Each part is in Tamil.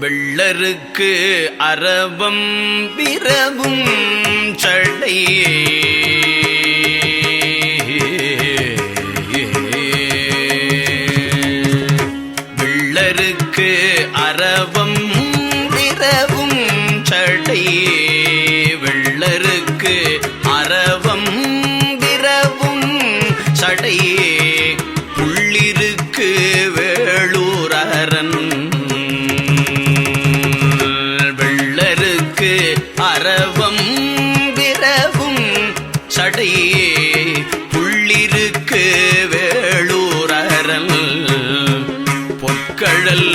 வெள்ளருக்கு அரவம் விரவும் சடையே வெள்ளருக்கு அரவம் விரவும் சடையே வெள்ளருக்கு அரவம் விரவும் சடையே உள்ளிருக்கு வேளூரன் வெள்ளருக்கு அரவம் விரவும் சடையே உள்ளிருக்கு வேளூரன் பொற்கழல்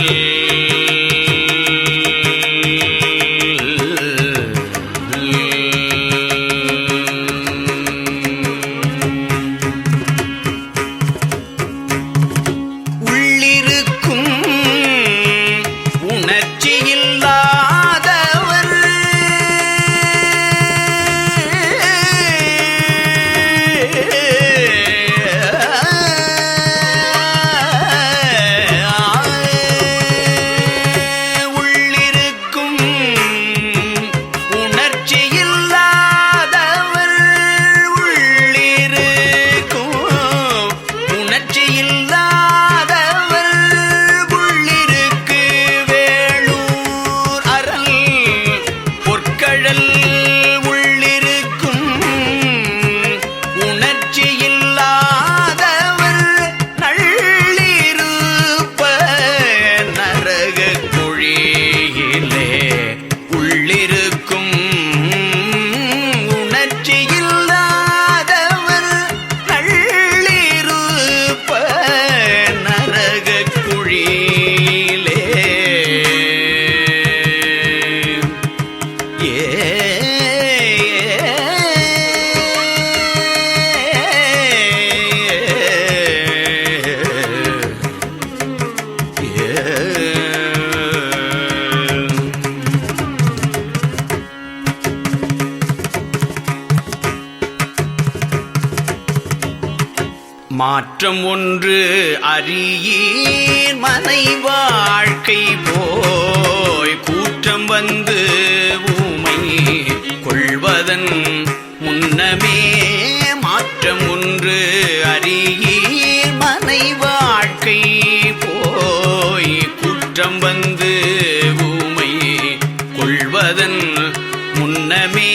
மாற்றம் ஒன்று அறியீர் மனை வாழ்க்கை போய் கூற்றம் வந்து ஊமை கொள்வதன் முன்னமே மாற்றம் ஒன்று அறியீர் மனை வாழ்க்கை போய் கூற்றம் வந்து ஊமை கொள்வதன் முன்னமே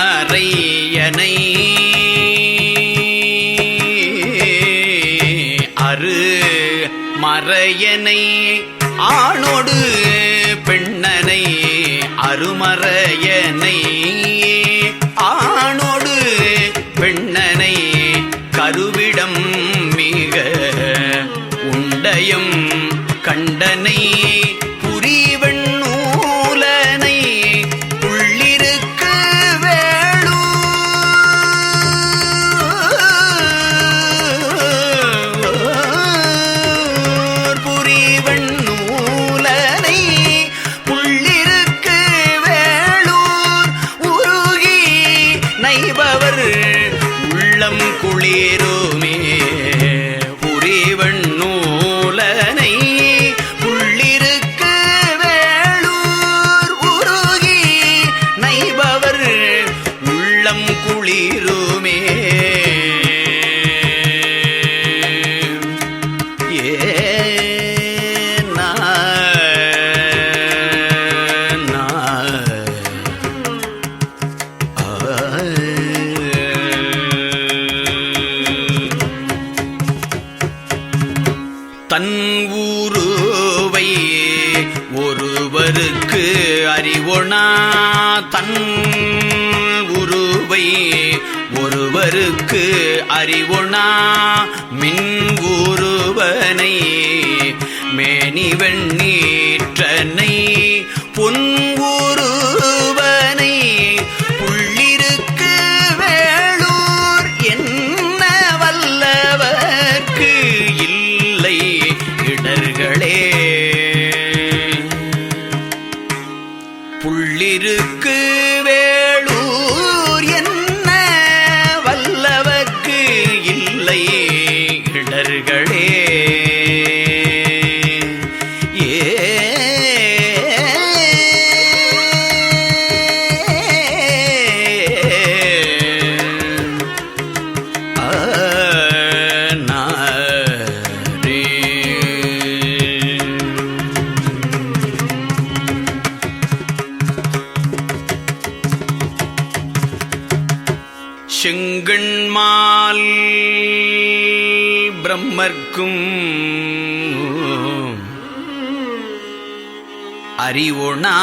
அருமறையனை மறையனை ஆணோடு பெண்ணனை அருமறையனை ஆணோடு பெண்ணனை கருவிடம் மிக உண்டயம் கண்டனை உள்ளம் குளிருமே புரிவன் நூலனை உள்ளிருக்கு வேளூர் உருகி நைபவர் உள்ள உள்ளம் குளிருமே. தன் ஊருவை ஒருவருக்கு அறிவொணா, தன் உருவை ஒருவருக்கு அறிவொணா, மின் உருவனை மேனி வெண்ணீற்றனை பொன் உருவனை புள்ளிருக்கு வேளூர் என்ன வல்லவர்க்கு இல்லை இடர்களே. புள்ளிருக்கு வேளூர் என்ன வல்லவர்க்கு இல்லை இடர்களே. செங்கண்மால் பிரம்மர்க்கும் அறிவொணா,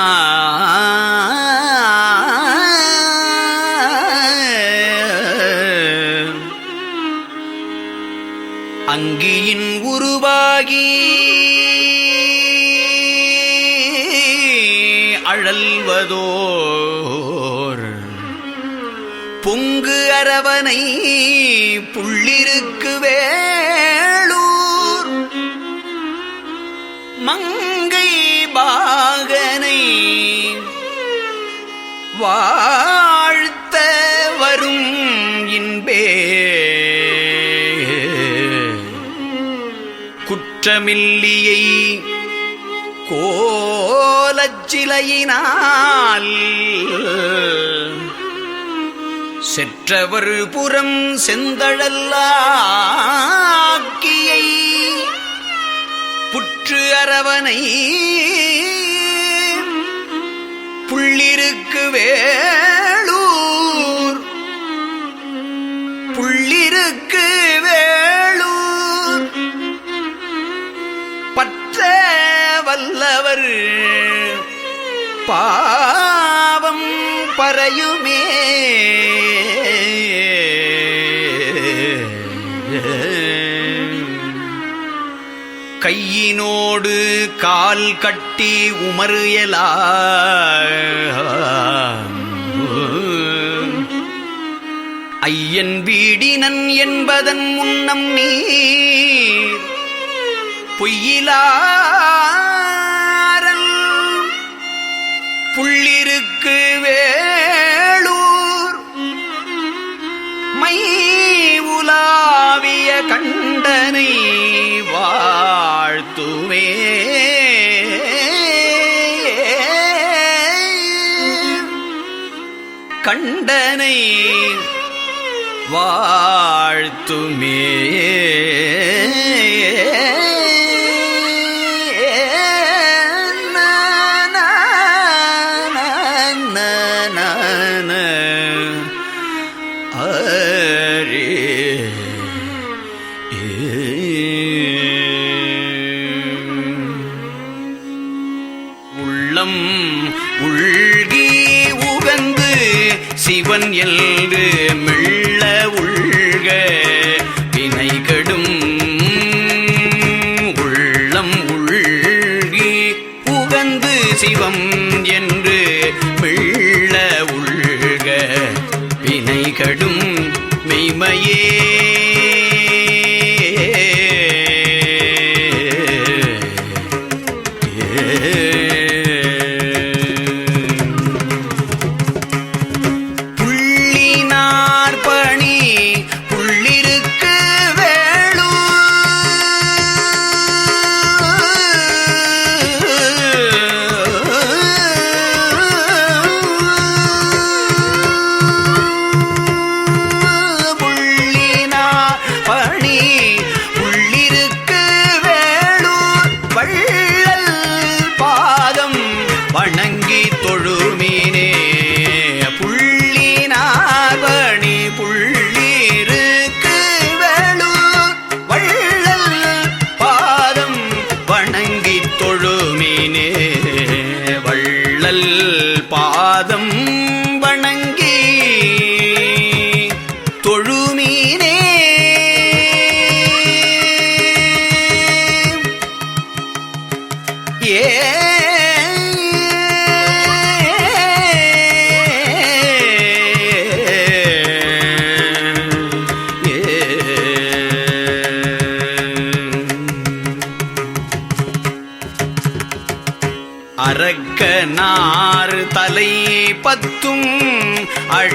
அங்கியின் உருவாகி அழல்வதோர் பொங்கு அரவனை புள்ளிருக்கு வேளூர் மங்கை பாகனை வாழ்த்த வரும் இன்பே. குற்றமில்லியை கோலச்சிலையினால் செற்றவர் புறம் செந்தழல்லாக்கியை புற்று அரவனை புள்ளிருக்கு வேளூர் புள்ளிருக்கு வேளூர் பற்ற வல்லவர் பாவம் பறையுமே. கையினோடு கால் கட்டி உமறுயலாம் ஐயன் வீடினன் என்பதன் முன்னம் நீர் பொய்யிலாரல் புள்ளிருக்கு வேளூர் மை உலாவிய கண்டனை வாழ்த்துமே. கண்டனை வாழ்த்துமே. உள்ளம் உள்கி உகந்து சிவன் என்று மெல்ல உள்க வினைகடும். உள்ளம் உள்கி உகந்து சிவம் என்று மெல்ல உள்க வினைகடும் மெய்மையே.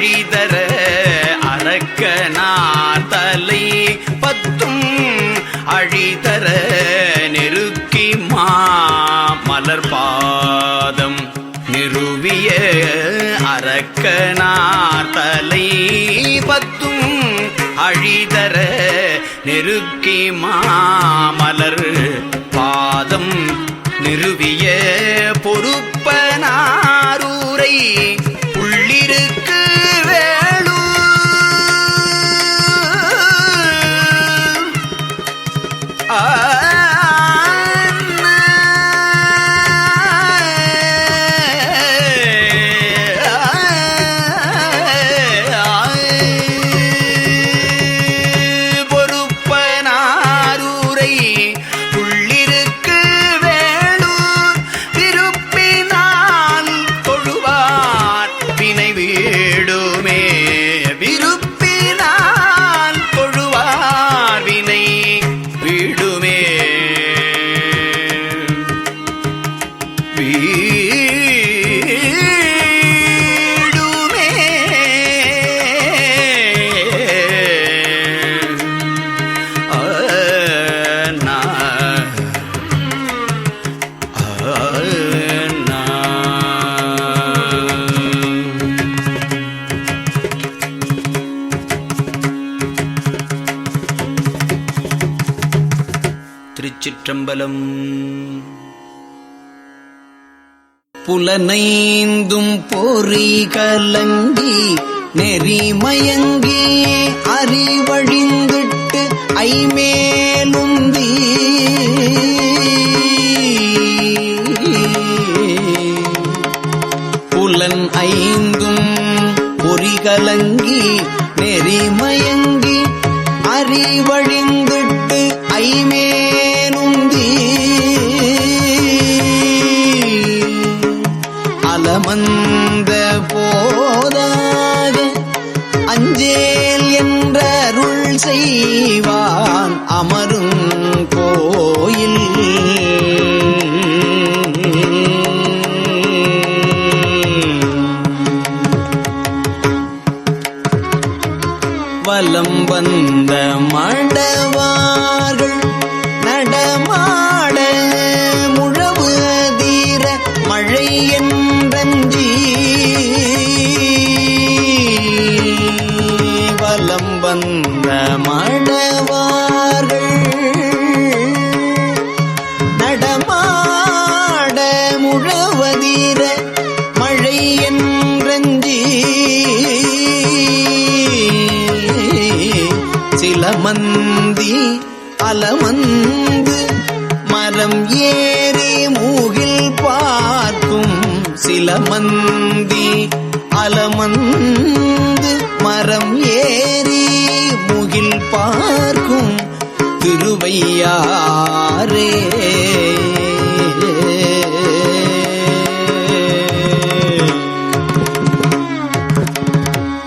அழிதர அரக்கனார் தலை பத்தும் அழிதர நெருக்கி மலர் பாதம் நிறுவிய அரக்கனார் தலை பத்தும் அழிதர நெருக்கி மலர் பாதம் நிறுவிய பொறுப்பனாரூரை உள்ளிருக்கு வேளூர் திருச்சிற்றம்பலம். புலனைந்தும் பொறி கலங்கி நெறிமயங்கி அறிவழிந்திட்டு ஐமேலுந்தி புலன் ஐந்தும் பொறி கலங்கி நெறிமயங்கி அறிவழிந்திட்டு ஐமேலுந்தி அலமந்த போதாக அஞ்சேல் என்ற அருள் செய்வான் அமரும் கோயில் வலம் வந்த மடவார்கள் நடமாட முழவு தீர மழை என்றஞ்சி வலம் வந்த மடவார்கள் நடமாட முழவதீர மழை என்றஞ்சி சிலமந்தி அலமந்து மரம் ஏறி மூகில் பார்க்கும் சிலமந்தி அலமந்து மரம் ஏறி முகில் பார்க்கும் திருவையாரே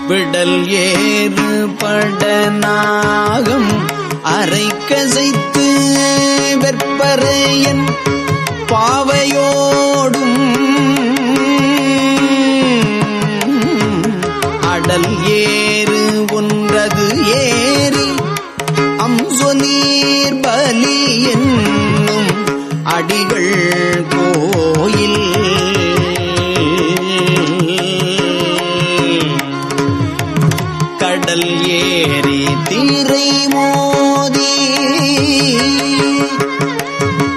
விடல் ஏறு படநாகம் அரைக்கசைத்து வெற்பரையன் பாவையோடும் அடல் ஏறு ஒன்றது ஏறி அம்சொலீர் பலி என்னும் அடிகள் கோயில் கடல் ஏறி தீரை மோதி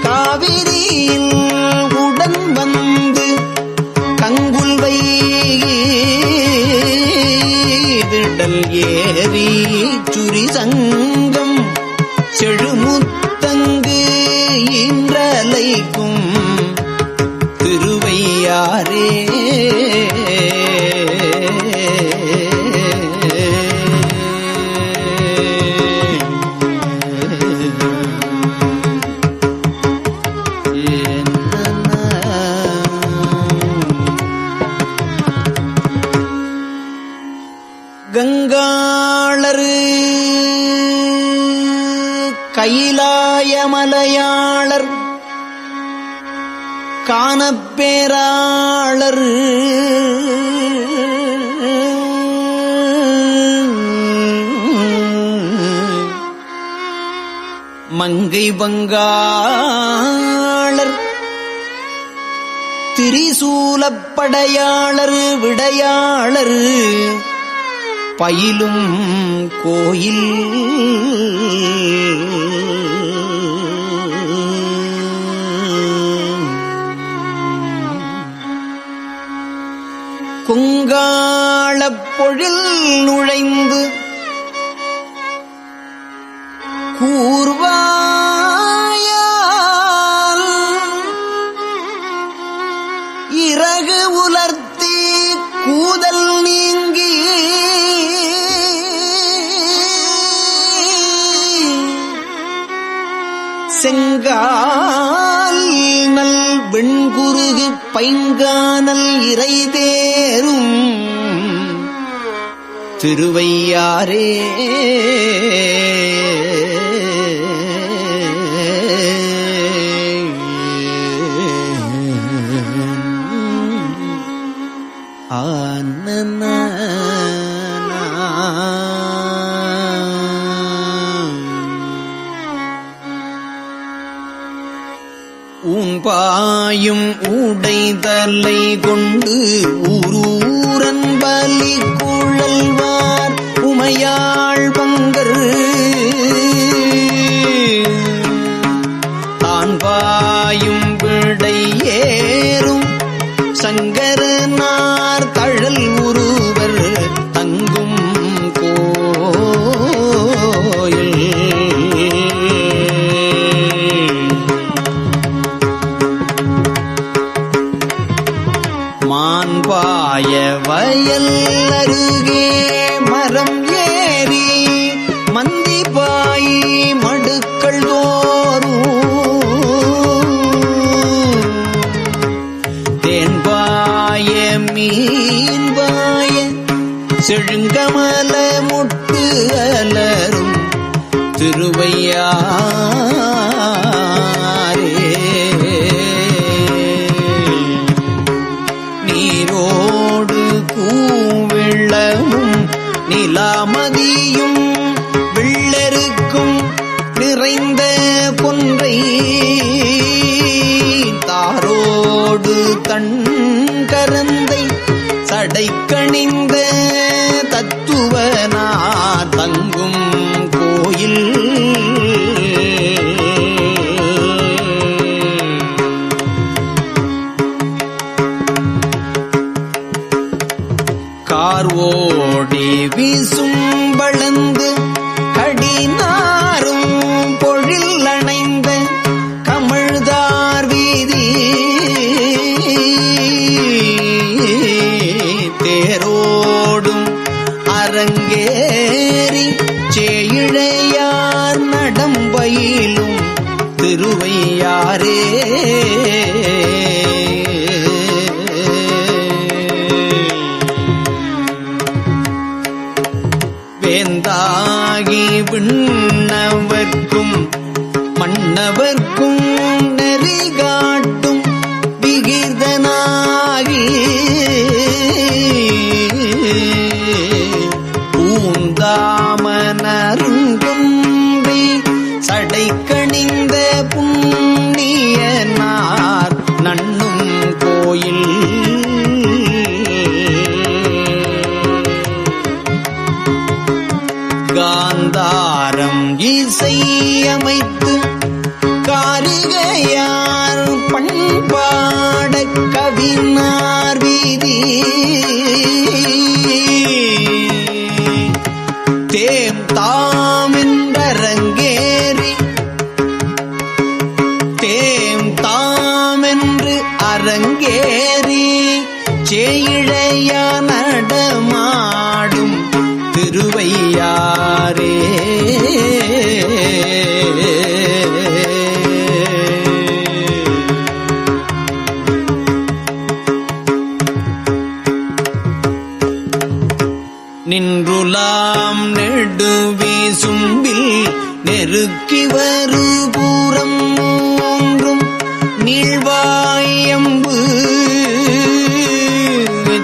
காவிரியில் உடன் வந்து கங்குல் வைடல் ஏறி சுரி சங்கம் செழுமுத்தங்கு இன்றலைக்கும் திருவையாரே கங்காளர் கைலாய மலையாளர் காணப்பேராளர் மங்கை பங்காளர் திரிசூலப்படையாளர் விடையாளர் பயிலும் கோயில் கொங்காளப் பொழில் நுழைந்து கூர்வாயால் இறகு உலர்த்தி கூதல் நீங்கி செங்கால் நல் வெண்குருகு பைங்கானல் இறைதேரும் திருவையாரே ஊம்பாயும் உடைதலை கொண்டு ஊரூரன் பலி குழல்வார் உமையாள் பங்கர் தான்பாயும் விடை ஏறும் சங்கரனார் தழல் உருவர் தங்கும் கோயில் மான்பாய வயல் அருகே மரம் ஏறி மந்திபாய் மடுக்கள் தோறும் தேன்பாய மீன்பாய செழுங்கமல முட்டு அலரும் திருவையாரே நீரோடு கூவெள்ளமும் நிலாமதியும் வெள்ளருக்கும் நிறைந்த கொன்றை தாரோடு தன் கரந்தை சடைக்கணிந்த தத்துவனா தங்கும் கோயில் கார்வோடி வீசும் வளர்ந்து கடினாரும் பொழில் அணைந்த கமிழ்தார் வீதி தேரோடும் அரங்கேறி சேயிழையார் நடம்பயிலும் திருவையாரே வேந்தாகி விண்ணவர்க்கும் மன்னவர்க்கும் நெறி காட்டும் விகிதனாகி பூந்தாமனருங்கும்பி சடைக்கணிந்த புண்ணியனார் நண்ணும் கோயில் காந்தாரம் இசையமைத்து காரிகையார் பண்பாட கவினார் வீதி தேம் தாமென்றரங்கேறி தேம் தாமென்று அரங்கேறி சேயிழையா நடமாடும் திருவையாரே நின்றுலாம் நெடுவீசும்பில் நெருக்கி வரு பூரம் மூன்றும் நீழ்வாயம்பு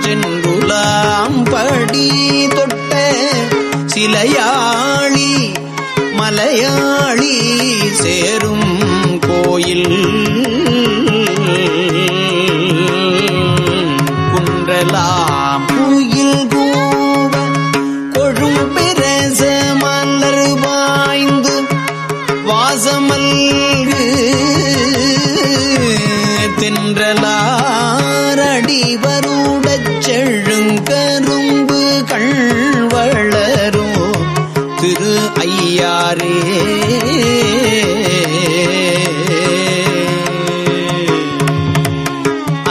சென்றுலாம் படி தொட்ட சிலையாளி மலையாளி சேரும் கோயில் குன்றலாம் குயில் கூவ கொழும்பிரச மலர் வாய்ந்து வாசமல்கு தென்றலாரடி வருடச் செழுங்கரும்பு கண்வளரோ திரு ஐயாரே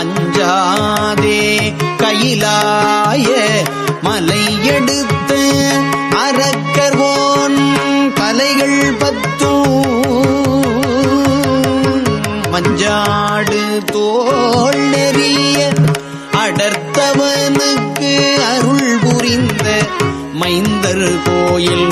அஞ்சாதே கையிலாய மலையெடுத்த அரக்கர்வோன் தலைகள் மஞ்சாடு தோள் நெறிய அடர்த்தவனுக்கு அருள் புரிந்த மைந்தர் கோயில்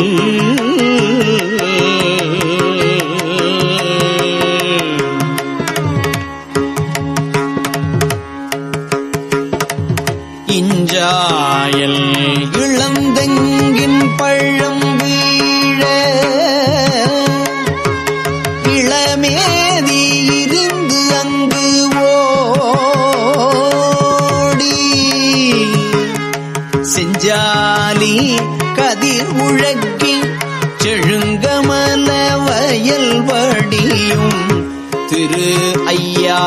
இஞ்சாயல் இளந்தெங்கின் பழம் வீழ இளமேதி இருந்து அங்கு ஓடி செஞ்சாலி கதிர் முழக்கி செழுங்கமல வயல் வடியும் திரு ஐயாரே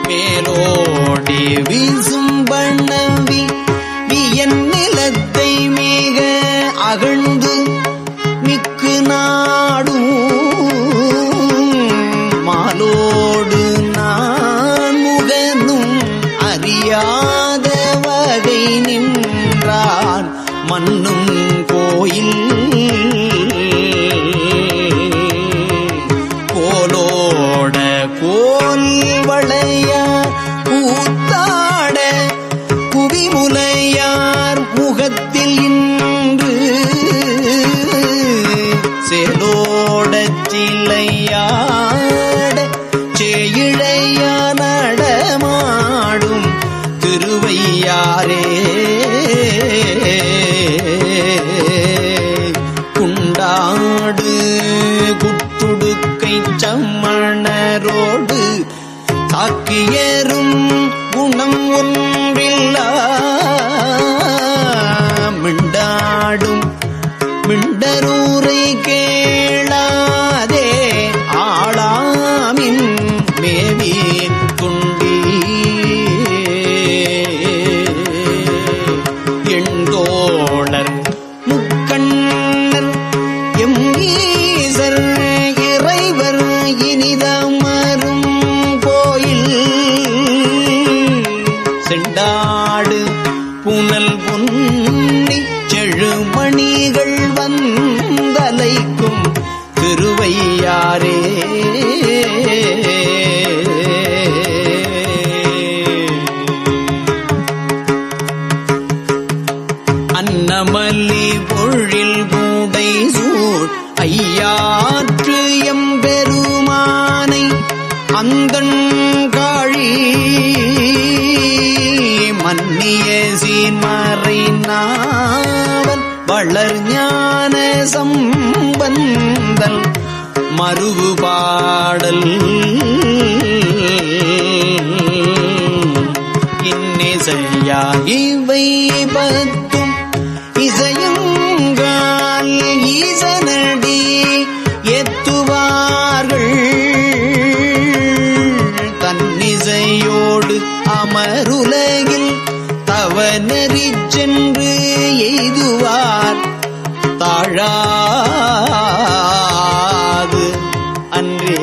மேலோடி வீசும் பண்ணவி வியன் நிலத்தை மிக அகழ்ந்து மிக்கு நாடும் மாலோடு நான் முகனும் அறியாத வகை நின்றான் மண்ணும் கோயில் கோலோட கோல் வளையார் கூத்தாட குவிமுலையார் முகத்தில் இன்று சேலோடச் சிலையாட சேயிழையா நடமாடும் திருவையாரே குண்டாடு குத்துடுக்கை சம்மணரோடு தாக்கியரும் குணம் ஒன்றில்லா மிண்டாடும் மிண்டரூரை கேளாதே ஆளாமின் மேவி துண்டி எண்தோழர் முக்கண்ணர் எம் ஈசர் இறைவர் இனிதமரும் கோயில் செண்டாடு புனல் பொன்னி செழுமணிகள் வந்தலைக்கும் திருவையாரே அன்னமல்லி பொழில் பூடை சூழ் ஐயாற்று எம்பெருமானை அந்தன் காழி மன்னிய சீர்மறை நாவல் வளர் ஞான சம்பந்தல் மருவு பாடல் இன்னிசையா இவை பத்தும் இசையுங்கால் ஈசனடி எத்துவார்கள் தன்னிசையோடு அமருலகில் தவநெறி சென்று எய்துவார் தாழாது அன்றே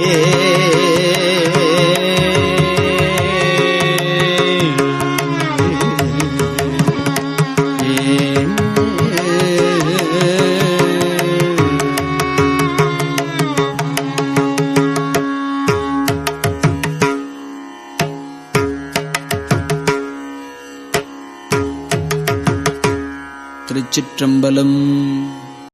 திருச்சிற்றம்பலம்.